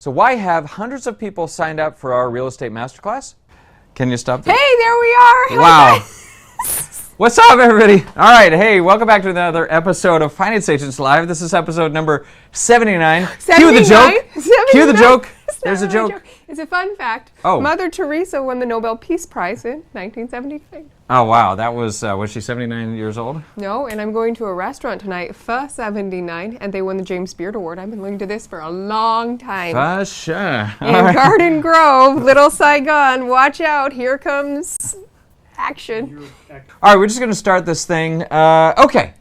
So why have hundreds of people signed up for our real estate masterclass? Can you stop this? Hey, there we are. Wow. What's up, everybody? All right. Hey, welcome back to another episode of Finance Agents Live. This is episode number 79. 79? Cue the joke. 79? Cue the joke. There's a joke. It's a fun fact. Oh. Mother Teresa won the Nobel Peace Prize in 1979. Oh, wow. That was she 79 years old? No, and I'm going to a restaurant tonight for 79, and they won the James Beard Award. I've been looking to this for a long time. For sure. In Garden Grove, Little Saigon. Watch out. Here comes action. All right, we're just going to start this thing. Okay.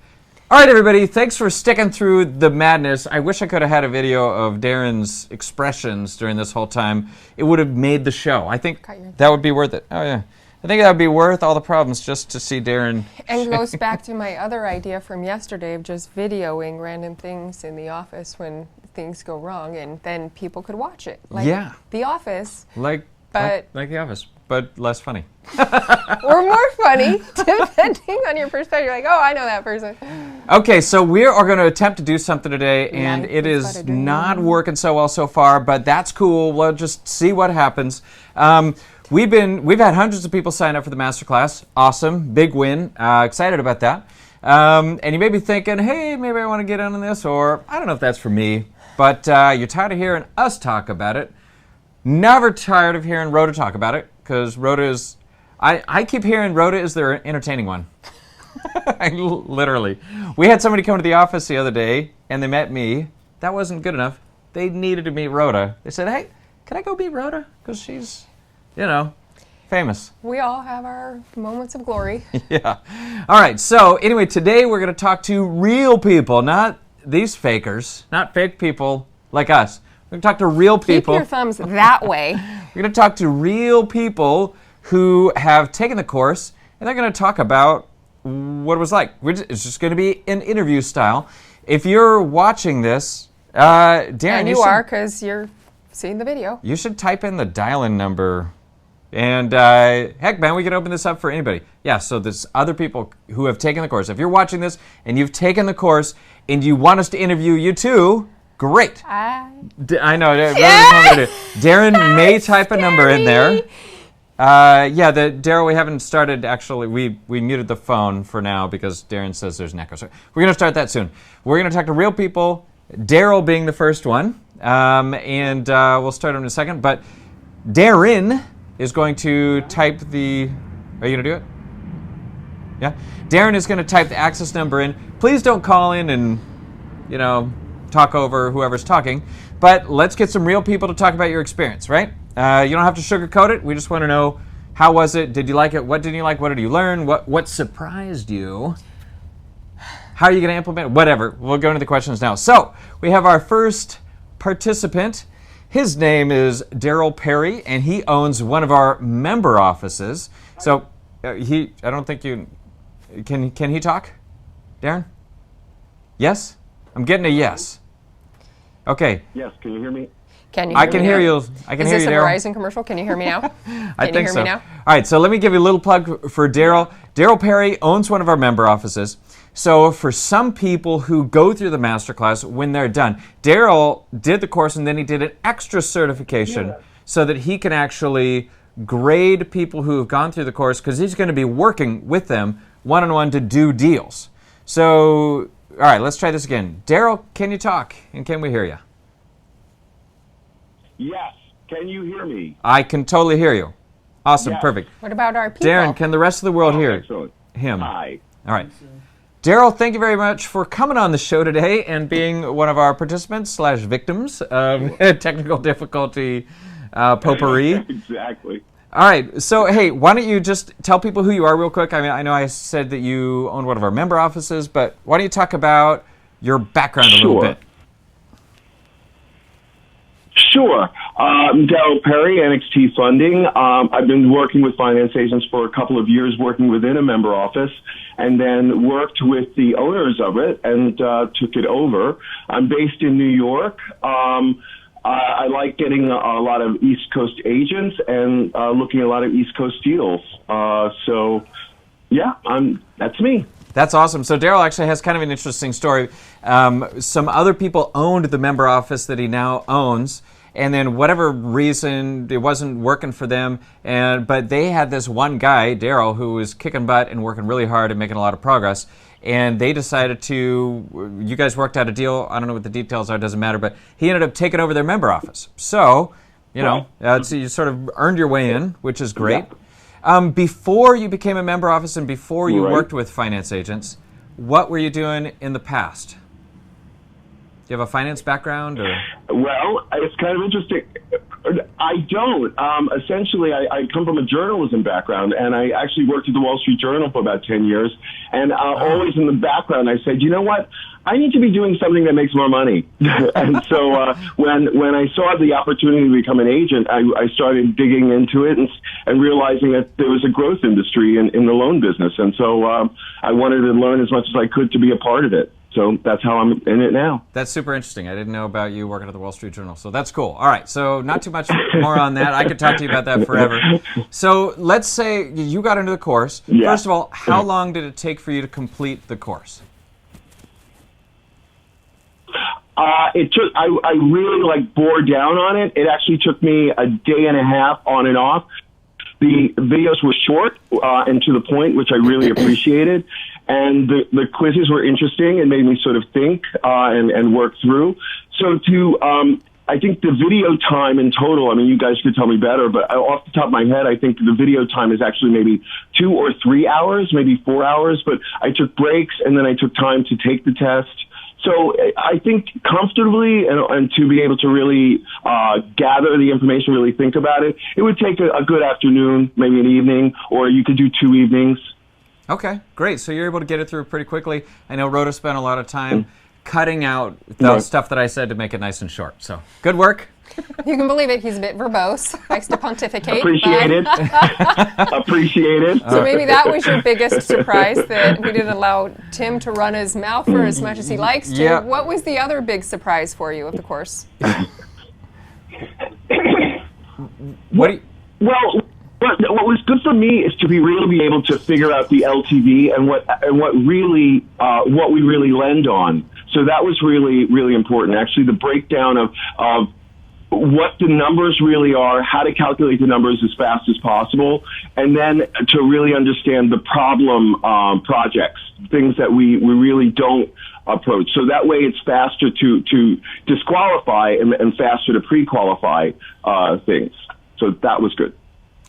All right, everybody. Thanks for sticking through the madness. I wish I could have had a video of Darren's expressions during this whole time. It would have made the show. I think that would be worth it. Oh, yeah. I think that would be worth all the problems just to see Darren. And goes back to my other idea from yesterday of just videoing random things in the office when things go wrong, and then people could watch it. Like The Office. Like The Office, but less funny. Or more funny, depending on your perspective. You're like, oh, I know that person. Okay, so we are going to attempt to do something today, and it is not working so well so far, but that's cool. We'll just see what happens. We've had hundreds of people sign up for the masterclass. Awesome, big win. Excited about that. And you may be thinking, hey, maybe I want to get in on this, or I don't know if that's for me. But you're tired of hearing us talk about it. Never tired of hearing Rhoda talk about it, because Rhoda is, I keep hearing Rhoda is their entertaining one. Literally. We had somebody come to the office the other day, and they met me. That wasn't good enough. They needed to meet Rhoda. They said, hey, can I go meet Rhoda? Because she's, famous. We all have our moments of glory. Yeah. All right, so anyway, today we're going to talk to real people, not these fakers, not fake people like us. We're going to talk to real people. Keep your thumbs that way. We're going to talk to real people who have taken the course, and they're going to talk about what it was like. It's just going to be an interview style. If you're watching this, Darren, and you are, because you're seeing the video. You should type in the dial-in number. And heck, man, we can open this up for anybody. Yeah, so there's other people who have taken the course. If you're watching this and you've taken the course and you want us to interview you too, great. I know. Yeah. Darren may type a number in there. Darryl, we haven't started, actually. We muted the phone for now because Darren says there's an echo. So we're going to start that soon. We're going to talk to real people, Darryl being the first one. And we'll start in a second. But Darren is going to type the... Are you going to do it? Yeah? Darren is going to type the access number in. Please don't call in and, talk over whoever's talking. But let's get some real people to talk about your experience, right? You don't have to sugarcoat it. We just want to know, how was it? Did you like it? What didn't you like? What did you learn? What surprised you? How are you going to implement it? Whatever. We'll go into the questions now. So, we have our first participant. His name is Darryl Perry, and he owns one of our member offices. So, I don't think you... Can he talk? Darren? Yes? I'm getting a yes. Okay. Yes, can you hear me? Can you hear me? I can hear you. I can hear you, Darryl. Is this a Verizon commercial? Can you hear me now? I think so. All right, so let me give you a little plug for Darryl. Darryl Perry owns one of our member offices. So for some people who go through the masterclass, when they're done, Darryl did the course and then he did an extra certification so that he can actually grade people who have gone through the course, because he's going to be working with them one-on-one to do deals. So, all right, let's try this again. Darryl, can you talk and can we hear you? Yes. Can you hear me? I can totally hear you. Awesome, yes. Perfect. What about our people? Darren, can the rest of the world hear excellent. him? Hi. All right. Darryl, thank you very much for coming on the show today and being one of our participants / victims of technical difficulty potpourri. Exactly. All right. So, hey, why don't you just tell people who you are real quick? I mean, I know I said that you own one of our member offices, but why don't you talk about your background a little bit? Sure. I'm Darryl Perry, NXT Funding. I've been working with finance agents for a couple of years, working within a member office, and then worked with the owners of it and took it over. I'm based in New York. I like getting a lot of East Coast agents and looking at a lot of East Coast deals. That's me. That's awesome. So Darryl actually has kind of an interesting story. Some other people owned the member office that he now owns, and then whatever reason it wasn't working for them, but they had this one guy, Darryl, who was kicking butt and working really hard and making a lot of progress, and they decided to, you guys worked out a deal, I don't know what the details are, it doesn't matter, but he ended up taking over their member office. So, so you sort of earned your way in, which is great. Before you became a member office and before you worked with finance agents, what were you doing in the past? Do you have a finance background? Or? Well, it's kind of interesting. I don't. Essentially, I come from a journalism background, and I actually worked at the Wall Street Journal for about 10 years. And always in the background, I said, you know what? I need to be doing something that makes more money. And so when I saw the opportunity to become an agent, I started digging into it and realizing that there was a growth industry in the loan business. And so I wanted to learn as much as I could to be a part of it. So that's how I'm in it now. That's super interesting. I didn't know about you working at the Wall Street Journal. So that's cool. All right. So not too much more on that. I could talk to you about that forever. So let's say you got into the course. Yeah. First of all, how long did it take for you to complete the course? It took. I really bore down on it. It actually took me a day and a half on and off. The videos were short and to the point, which I really appreciated. And the quizzes were interesting and made me sort of think and work through. So I think the video time in total, I mean, you guys could tell me better, but off the top of my head, I think the video time is actually maybe 2 or 3 hours, maybe 4 hours. But I took breaks and then I took time to take the test. So I think comfortably and to be able to really gather the information, really think about it, it would take a good afternoon, maybe an evening, or you could do 2 evenings. Okay, great. So you're able to get it through pretty quickly. I know Rhoda spent a lot of time cutting out the stuff that I said to make it nice and short. So good work. You can believe it. He's a bit verbose, likes to pontificate. Appreciated. Appreciated. So maybe that was your biggest surprise, that we didn't allow Tim to run his mouth for as much as he likes to. Yeah. What was the other big surprise for you of the course? What was good for me is to really be able to figure out the LTV and what we really lend on. So that was really, really important. Actually, the breakdown of what the numbers really are, how to calculate the numbers as fast as possible, and then to really understand the problem projects, things that we really don't approach. So that way it's faster to disqualify and faster to pre-qualify things. So that was good.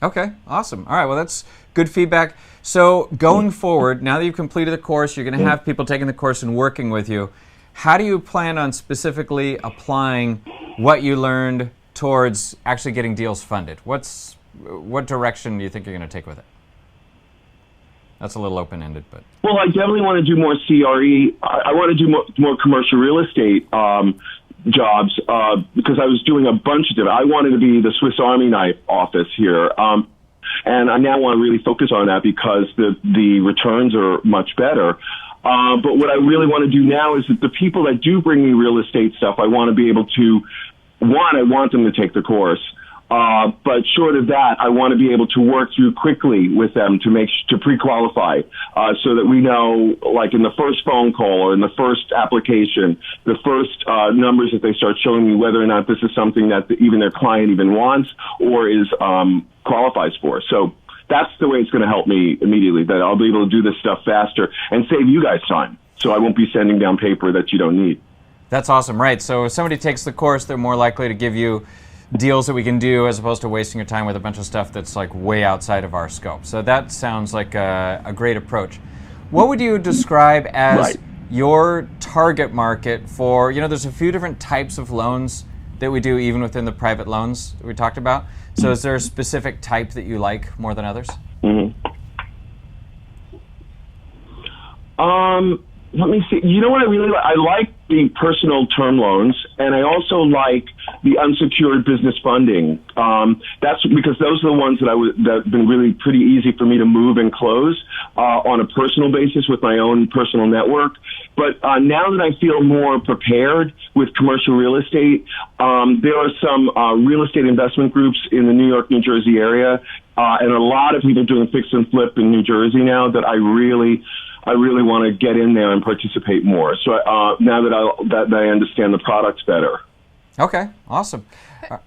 Okay, awesome. All right, well, that's good feedback. So going forward, now that you've completed the course, you're going to have people taking the course and working with you. How do you plan on specifically applying what you learned towards actually getting deals funded? What direction do you think you're going to take with it? That's a little open-ended, but... Well, I definitely want to do more CRE. I want to do more commercial real estate jobs because I was doing a bunch of it. I wanted to be the Swiss Army knife office here. And I now want to really focus on that because the returns are much better. But what I really want to do now is that the people that do bring me real estate stuff, I want to be able to, I want them to take the course. But short of that, I want to be able to work through quickly with them to pre-qualify, so that we know, like in the first phone call or in the first application, the first numbers that they start showing me whether or not this is something that even their client even wants or is qualifies for. So that's the way it's going to help me immediately, that I'll be able to do this stuff faster and save you guys time. So I won't be sending down paper that you don't need. That's awesome, right? So if somebody takes the course, they're more likely to give you deals that we can do as opposed to wasting your time with a bunch of stuff that's like way outside of our scope. So that sounds like a great approach. What would you describe as your target market for, there's a few different types of loans that we do even within the private loans that we talked about. So is there a specific type that you like more than others? Let me see. You know what I really like? I like the personal term loans, and I also like the unsecured business funding. That's because those are the ones that have been really pretty easy for me to move and close on a personal basis with my own personal network. But now that I feel more prepared with commercial real estate, there are some real estate investment groups in the New York, New Jersey area, and a lot of people doing fix and flip in New Jersey now that I really want to get in there and participate more. So now that I understand the products better. Okay, awesome.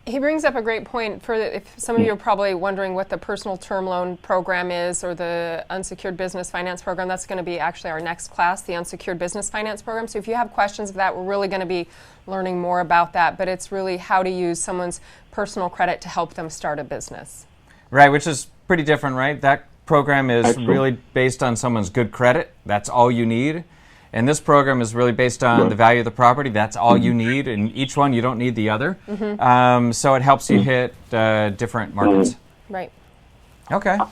He brings up a great point for if some of you are probably wondering what the personal term loan program is or the unsecured business finance program. That's going to be actually our next class, the unsecured business finance program. So if you have questions of that, we're really going to be learning more about that. But it's really how to use someone's personal credit to help them start a business. Right, which is pretty different, right? That program is really based on someone's good credit. That's all you need. And this program is really based on the value of the property. That's all you need. And each one, you don't need the other. So it helps you hit different markets. Right. Okay. All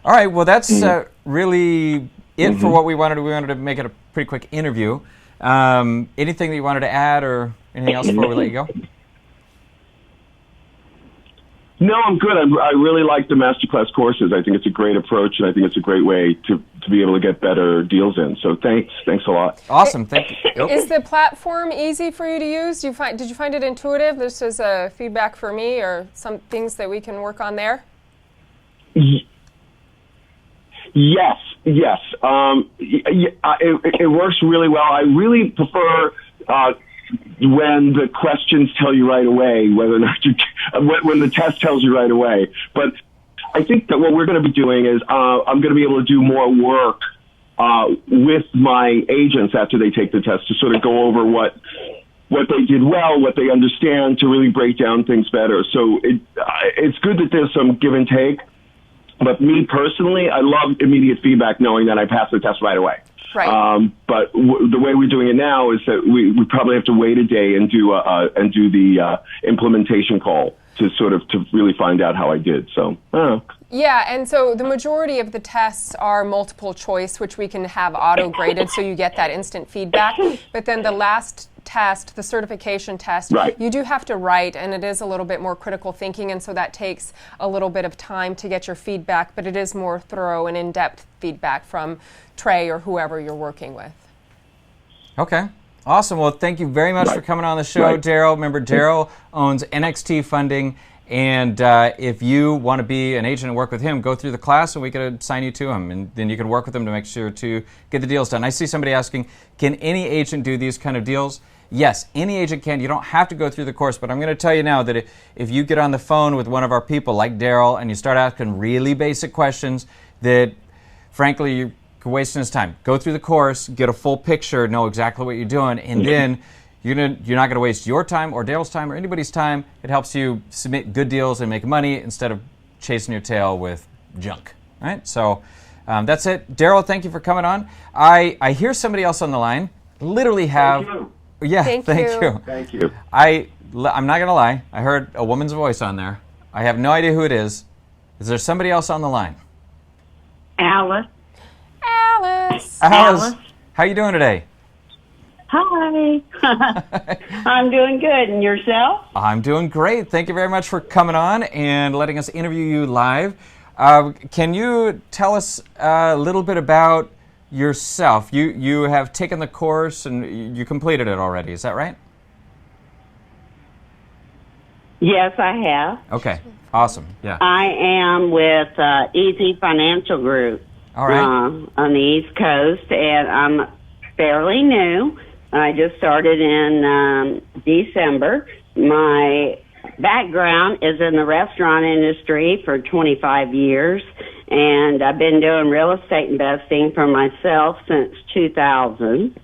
right. Well, that's really it for what we wanted to. We wanted to make it a pretty quick interview. Anything that you wanted to add or anything else before we let you go? No, I'm good. I really like the Masterclass courses. I think it's a great approach, and I think it's a great way to be able to get better deals in. So thanks a lot. Awesome. Thank you. Is the platform easy for you to use? Did you find it intuitive? This is a feedback for me, or some things that we can work on there? Yes. It works really well. I really prefer when the questions tell you right away whether or not when the test tells you right away. But I think that what we're going to be doing is I'm going to be able to do more work with my agents after they take the test to sort of go over what they did well, what they understand, to really break down things better. So it's good that there's some give and take. But me personally, I love immediate feedback knowing that I passed the test right away. Right. But the way we're doing it now is that we probably have to wait a day and do the implementation call to really find out how I did. So. Yeah, and so the majority of the tests are multiple choice, which we can have auto-graded so you get that instant feedback. But then the last test, the certification test, you do have to write, and it is a little bit more critical thinking, and so that takes a little bit of time to get your feedback, but it is more thorough and in-depth feedback from Trey or whoever you're working with. Okay. Awesome. Well, thank you very much for coming on the show, Darryl. Remember, Darryl owns NXT Funding. And if you want to be an agent and work with him, go through the class and we can assign you to him. And then you can work with him to make sure to get the deals done. I see somebody asking, can any agent do these kind of deals? Yes, any agent can. You don't have to go through the course. But I'm going to tell you now that if you get on the phone with one of our people like Darryl and you start asking really basic questions that, frankly, you're wasting his time. Go through the course, get a full picture, know exactly what you're doing, and then you're not going to waste your time or Darryl's time or anybody's time. It helps you submit good deals and make money instead of chasing your tail with junk. All right? So that's it. Darryl, thank you for coming on. I hear somebody else on the line. Literally have. Thank you. Yeah, thank you. you. Thank you. I'm not going to lie. I heard a woman's voice on there. I have no idea who it is. Is there somebody else on the line? Alice. Alice. How you doing today? Hi. I'm doing good. And yourself? I'm doing great. Thank you very much for coming on and letting us interview you live. Can you tell us a little bit about yourself? You have taken the course and you completed it already. Is that right? Yes, I have. Okay. Awesome. Yeah. I am with Easy Financial Group. All right. On the East Coast, and I'm fairly new. I just started in December. My background is in the restaurant industry for 25 years, and I've been doing real estate investing for myself since 2000.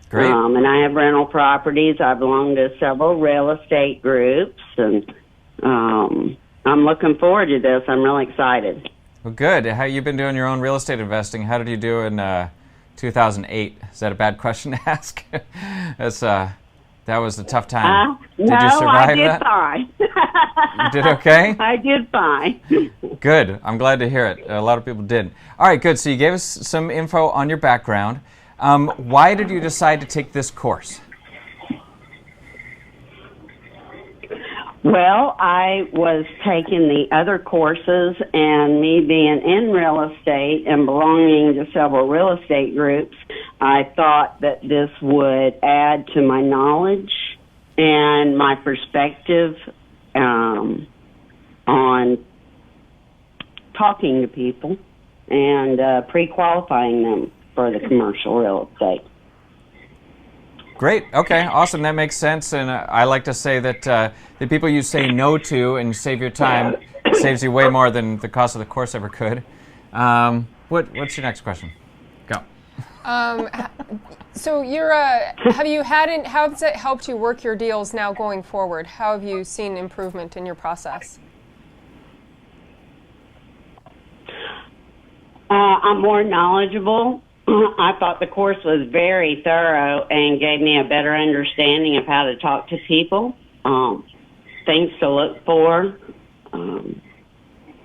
Great. And I have rental properties. I belong to several real estate groups, and I'm looking forward to this. I'm really excited. Well, good. How you been doing your own real estate investing? How did you do in 2008? Is that a bad question to ask? That was a tough time. Did you survive that? Fine. You did okay? I did fine. Good. I'm glad to hear it. A lot of people did. All right, good. So you gave us some info on your background. Why did you decide to take this course? Well, I was taking the other courses, and me being in real estate and belonging to several real estate groups, I thought that this would add to my knowledge and my perspective on talking to people and pre-qualifying them for the commercial real estate. Great. Okay. Awesome. That makes sense. And I like to say that the people you say no to and save your time saves you way more than the cost of the course ever could. What's your next question? Go. So you're how has it helped you work your deals now going forward? How have you seen improvement in your process? I'm more knowledgeable. I thought the course was very thorough and gave me a better understanding of how to talk to people, things to look for.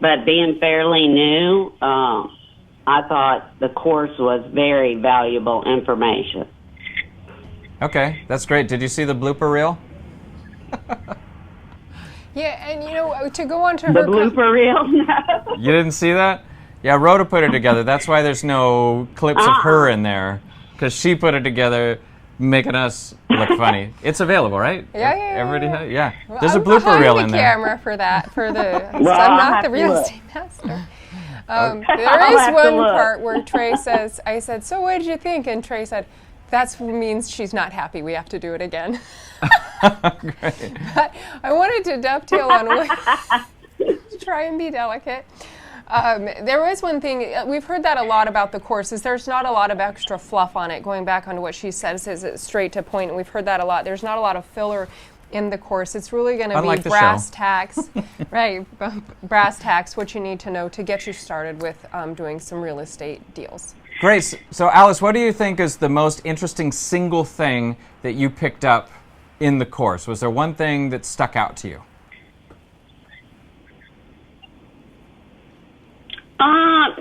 But being fairly new, I thought the course was very valuable information. Okay, that's great. Did you see the blooper reel? Yeah, and to go on to The her blooper reel? No. You didn't see that? Yeah, Rhoda put it together. That's why there's no clips of her in there, because she put it together, making us look funny. It's available, right? Yeah. Everybody has, yeah. Well, There's a I'm blooper behind reel the in there. camera for that. I'm I'll not have the to real look. estate master. I'll There is have to one look. part where Trey says, "I said, so what did you think?" And Trey said, "That means she's not happy. We have to do it again." Great. But I wanted to dovetail on what try and be delicate. There was one thing, we've heard that a lot about the course, is there's not a lot of extra fluff on it. Going back on what she says, is it straight to point, and we've heard that a lot. There's not a lot of filler in the course. It's really going to Unlike be the brass show. tacks, right? Brass tacks, what you need to know to get you started with doing some real estate deals. Great. So, Alice, what do you think is the most interesting single thing that you picked up in the course? Was there one thing that stuck out to you?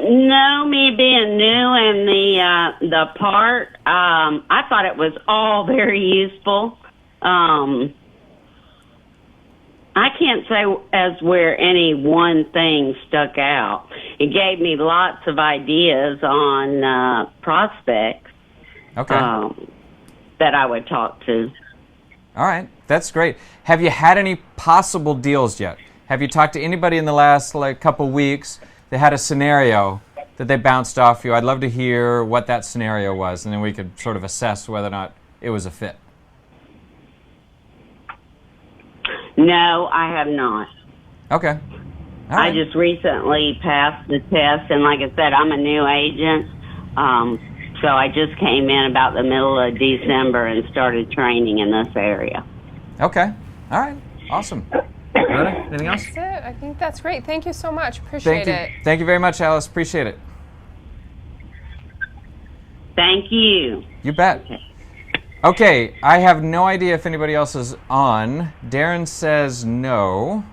No, me being new in the part, I thought it was all very useful. I can't say as where any one thing stuck out. It gave me lots of ideas on prospects Okay. that I would talk to. All right. That's great. Have you had any possible deals yet? Have you talked to anybody in the last couple weeks that had a scenario that they bounced off you? I'd love to hear what that scenario was, and then we could sort of assess whether or not it was a fit. No, I have not. Okay. All right. I just recently passed the test, and like I said, I'm a new agent. So I just came in about the middle of December and started training in this area. Okay. All right. Awesome. Rhoda, anything else? That's it. I think that's great. Thank you so much. Appreciate it. Thank you very much, Alice. Appreciate it. Thank you. You bet. Okay, I have no idea if anybody else is on. Darren says no.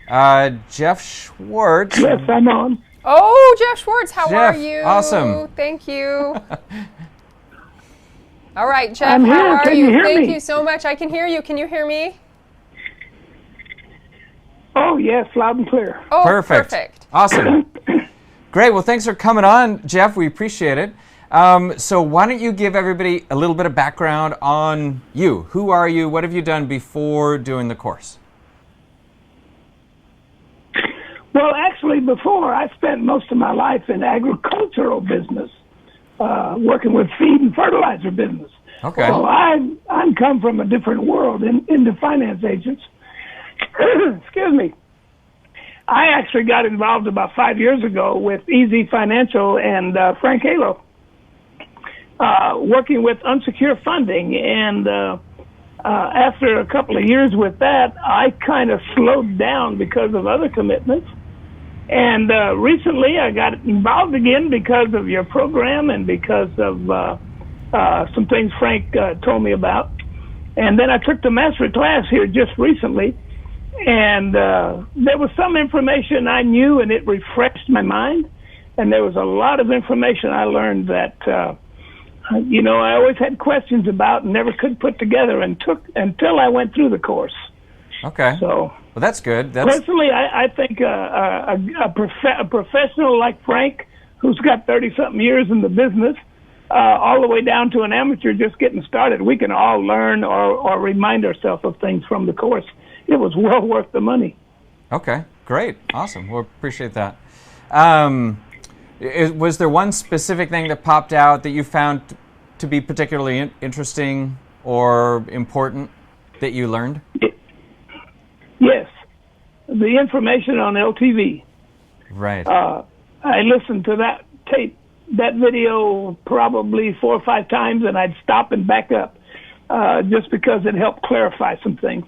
Jeff Schwartz. Yes, I'm on. Oh, Jeff Schwartz, how Jeff, are you? awesome. Thank you. All right, Jeff, I'm how here. are Can you? you hear Thank me? you so much. I can hear you. Can you hear me? Oh, yes, loud and clear. Oh, Perfect. Awesome. Great. Well, thanks for coming on, Jeff. We appreciate it. So why don't you give everybody a little bit of background on you? Who are you? What have you done before doing the course? Well, actually, before, I spent most of my life in agricultural business, working with feed and fertilizer business. Okay. So I'm come from a different world into finance agents. Excuse me. I actually got involved about 5 years ago with Easy Financial and Frank Halo, working with unsecured funding. And after a couple of years with that, I kind of slowed down because of other commitments. And recently I got involved again because of your program and because of some things Frank told me about. And then I took the master class here just recently. And there was some information I knew, and it refreshed my mind. And there was a lot of information I learned that, I always had questions about and never could put together until I went through the course. Okay. So, well, that's good. personally, I think a professional like Frank, who's got 30-something years in the business, all the way down to an amateur just getting started, we can all learn or remind ourselves of things from the course. It was well worth the money. Okay, great. Awesome. Well, appreciate that. Was there one specific thing that popped out that you found to be particularly interesting or important that you learned? Yes. The information on LTV. Right. I listened to that tape, that video probably 4 or 5 times, and I'd stop and back up just because it helped clarify some things.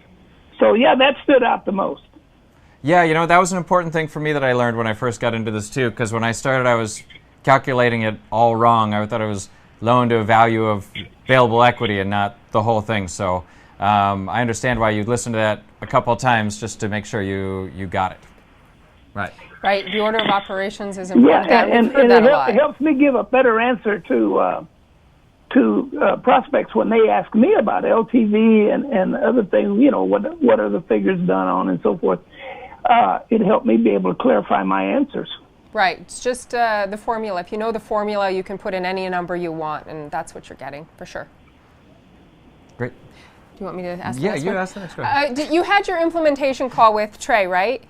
So, yeah, that stood out the most. Yeah, you know, that was an important thing for me that I learned when I first got into this, too, because when I started, I was calculating it all wrong. I thought it was loan to a value of available equity and not the whole thing. So I understand why you listened to that a couple of times just to make sure you got it. Right. Right. The order of operations is important. Yeah, and it helps me give a better answer to prospects when they ask me about LTV and other things, you know, what are the figures done on and so forth. It helped me be able to clarify my answers. Right. It's just the formula. If you know the formula, you can put in any number you want, and that's what you're getting, for sure. Great. Do you want me to ask the Yeah, next you one? ask the next question. You had your implementation call with Trey, right?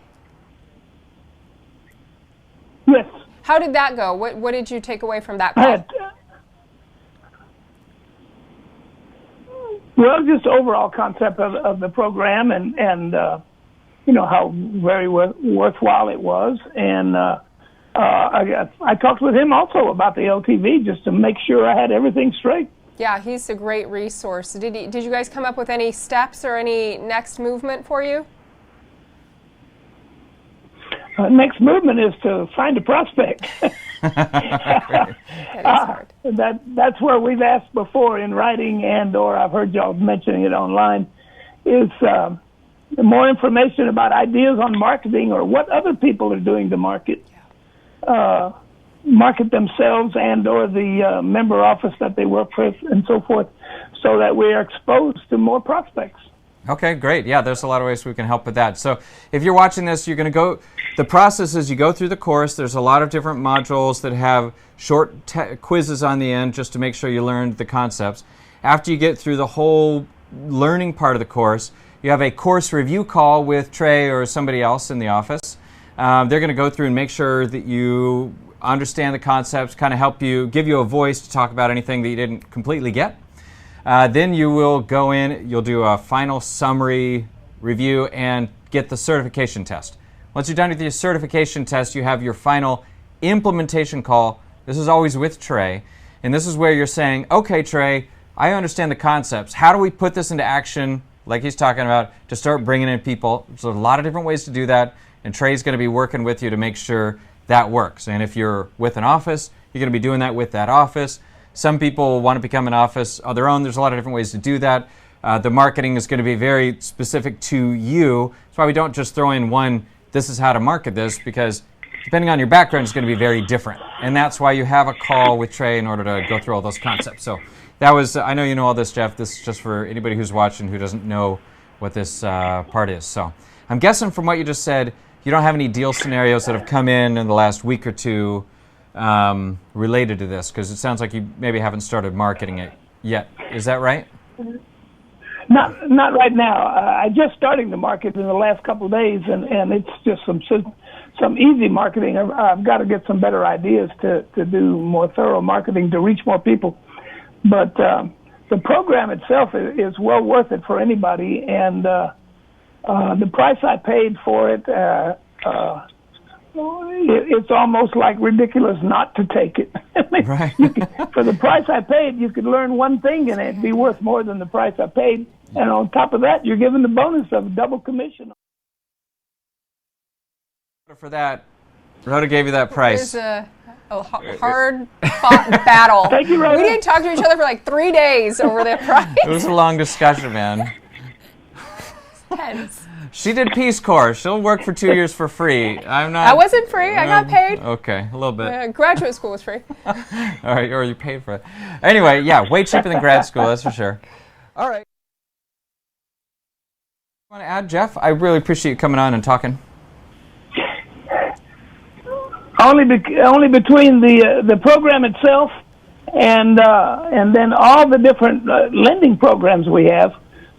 Yes. How did that go? What did you take away from that call? Well, just the overall concept of the program and you know, how very worthwhile it was. And I talked with him also about the LTV just to make sure I had everything straight. Yeah, he's a great resource. Did you guys come up with any steps or any next movement for you? Next movement is to find a prospect. That is hard. That's where we've asked before in writing or I've heard y'all mentioning it online, is more information about ideas on marketing or what other people are doing to market themselves and or the member office that they work with and so forth, so that we are exposed to more prospects. Okay, great. Yeah, there's a lot of ways we can help with that. So if you're watching this, you're going to go, the process is you go through the course. There's a lot of different modules that have short quizzes on the end just to make sure you learned the concepts. After you get through the whole learning part of the course, you have a course review call with Trey or somebody else in the office. They're going to go through and make sure that you understand the concepts, kind of help you, give you a voice to talk about anything that you didn't completely get. Then you will go in, you'll do a final summary review and get the certification test. Once you're done with your certification test, you have your final implementation call. This is always with Trey. And this is where you're saying, okay, Trey, I understand the concepts. How do we put this into action, like he's talking about, to start bringing in people? So a lot of different ways to do that. And Trey's going to be working with you to make sure that works. And if you're with an office, you're going to be doing that with that office. Some people want to become an office of their own. There's a lot of different ways to do that. The marketing is going to be very specific to you. That's why we don't just throw in one, this is how to market this, because depending on your background, it's going to be very different. And that's why you have a call with Trey in order to go through all those concepts. So that was, I know you know all this, Jeff. This is just for anybody who's watching who doesn't know what this part is. So I'm guessing from what you just said, you don't have any deal scenarios that have come in the last week or two related to this, because it sounds like you maybe haven't started marketing it yet. Is that right? Not right now. I just starting the market in the last couple of days, and it's just some easy marketing. I've got to get some better ideas to do more thorough marketing to reach more people. But the program itself is well worth it for anybody, and the price I paid for it, it's almost like ridiculous not to take it. Right. For the price I paid, you could learn one thing and it'd be worth more than the price I paid. And on top of that, you're given the bonus of double commission. For that, Rhoda gave you that price. It was a hard-fought battle. Thank you, Rhoda. We didn't talk to each other for like 3 days over the price. It was a long discussion, man. Tense. She did Peace Corps. She'll work for 2 years for free. I'm not. I wasn't free. I got paid. Okay, a little bit. Graduate school was free. All right, or you paid for it. Anyway, yeah, way cheaper than grad school, that's for sure. All right. Want to add, Jeff? I really appreciate you coming on and talking. Only between the program itself and then all the different lending programs we have.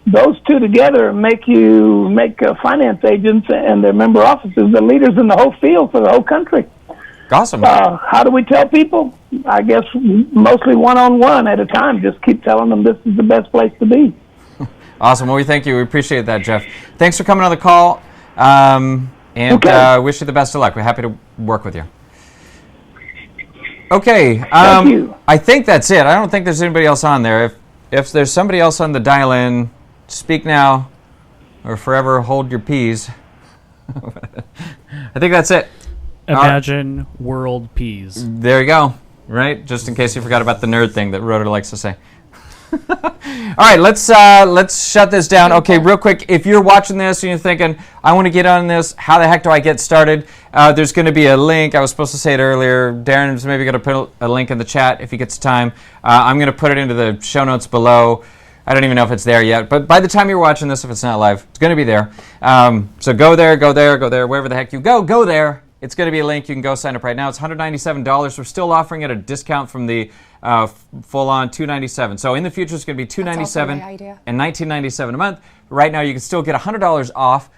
Those two together make finance agents and their member offices the leaders in the whole field for the whole country. Awesome. How do we tell people? I guess mostly one-on-one at a time. Just keep telling them this is the best place to be. Awesome. Well, we thank you. We appreciate that, Jeff. Thanks for coming on the call, and wish you the best of luck. We're happy to work with you. Okay. Thank you. I think that's it. I don't think there's anybody else on there. If there's somebody else on the dial-in, speak now or forever hold your peas. I think that's it. Imagine world peas. There you go. Right? Just in case you forgot about the nerd thing that Rhoda likes to say. All right, let's shut this down. Okay, real quick, if you're watching this and you're thinking, I want to get on this, how the heck do I get started? There's going to be a link. I was supposed to say it earlier. Darren's maybe going to put a link in the chat if he gets time. I'm going to put it into the show notes below. I don't even know if it's there yet, but by the time you're watching this, if it's not live, it's going to be there. So go there, wherever the heck you go there. It's going to be a link. You can go sign up right now. It's $197. We're still offering it a discount from the full-on $297. So in the future, it's going to be $297 and $19.97 a month. Right now, you can still get $100 off,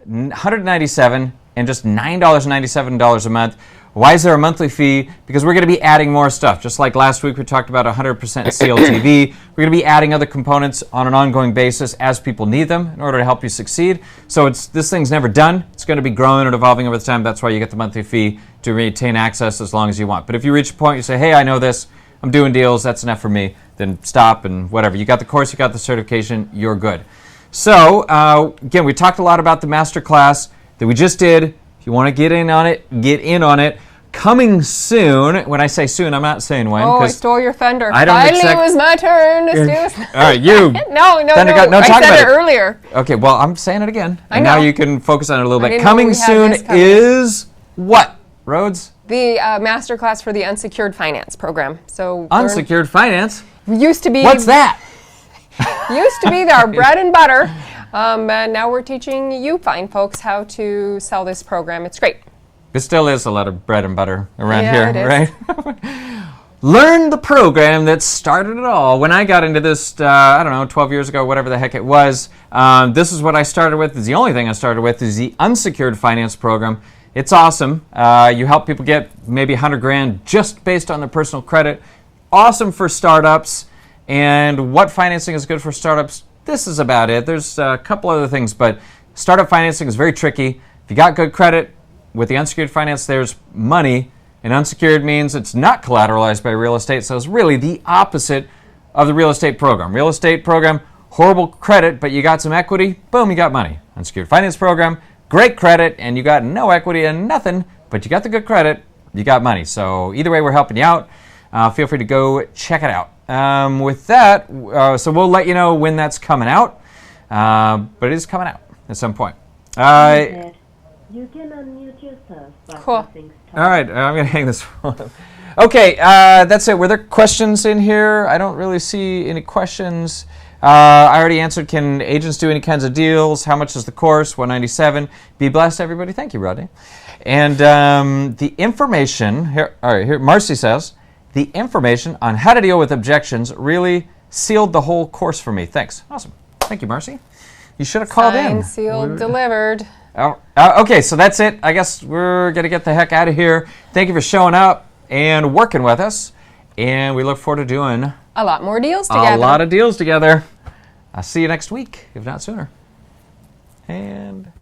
$197 and just $9.97 a month. Why is there a monthly fee? Because we're going to be adding more stuff. Just like last week, we talked about 100% CLTV. We're going to be adding other components on an ongoing basis as people need them in order to help you succeed. So this thing's never done. It's going to be growing and evolving over the time. That's why you get the monthly fee to retain access as long as you want. But if you reach a point, you say, hey, I know this. I'm doing deals. That's enough for me. Then stop and whatever. You got the course. You got the certification. You're good. So, again, we talked a lot about the Masterclass that we just did. If you want to get in on it. Coming soon. When I say soon, I'm not saying when. Oh, I stole your thunder. I don't Finally, it was my turn to steal. All right, you. No. I said it earlier. Okay, well, I'm saying it again. I and know. Now you can focus on it a little bit. Coming Coming soon is what, Rhodes? The Masterclass for the unsecured finance program. So unsecured finance? Used to be. What's that? Used to be our bread and butter. And now we're teaching you fine folks how to sell this program. It's great. It still is a lot of bread and butter around here, it is. right? Learn the program that started it all. When I got into this, 12 years ago, whatever the heck it was, this is what I started with. It's the only thing I started with is the unsecured finance program. It's awesome. You help people get maybe $100,000 just based on their personal credit. Awesome for startups. And what financing is good for startups? This is about it. There's a couple other things, but startup financing is very tricky. If you got good credit, with the unsecured finance, there's money, and unsecured means it's not collateralized by real estate, so it's really the opposite of the real estate program. Real estate program, horrible credit, but you got some equity, boom, you got money. Unsecured finance program, great credit, and you got no equity and nothing, but you got the good credit, you got money. So either way, we're helping you out. Feel free to go check it out. With that, so we'll let you know when that's coming out, but it is coming out at some point. You can unmute yourself by cool. pressing All right, I'm going to hang this one up. Okay, that's it. Were there questions in here? I don't really see any questions. I already answered, can agents do any kinds of deals? How much is the course? $197. Be blessed, everybody. Thank you, Rodney. And the information, here, all right, here, Marcy says, the information on how to deal with objections really sealed the whole course for me. Thanks. Awesome. Thank you, Marcy. You should have called in. Signed, sealed, delivered. Okay, so that's it. I guess we're going to get the heck out of here. Thank you for showing up and working with us. And we look forward to doing a lot more deals together. A lot of deals together. I'll see you next week, if not sooner. And...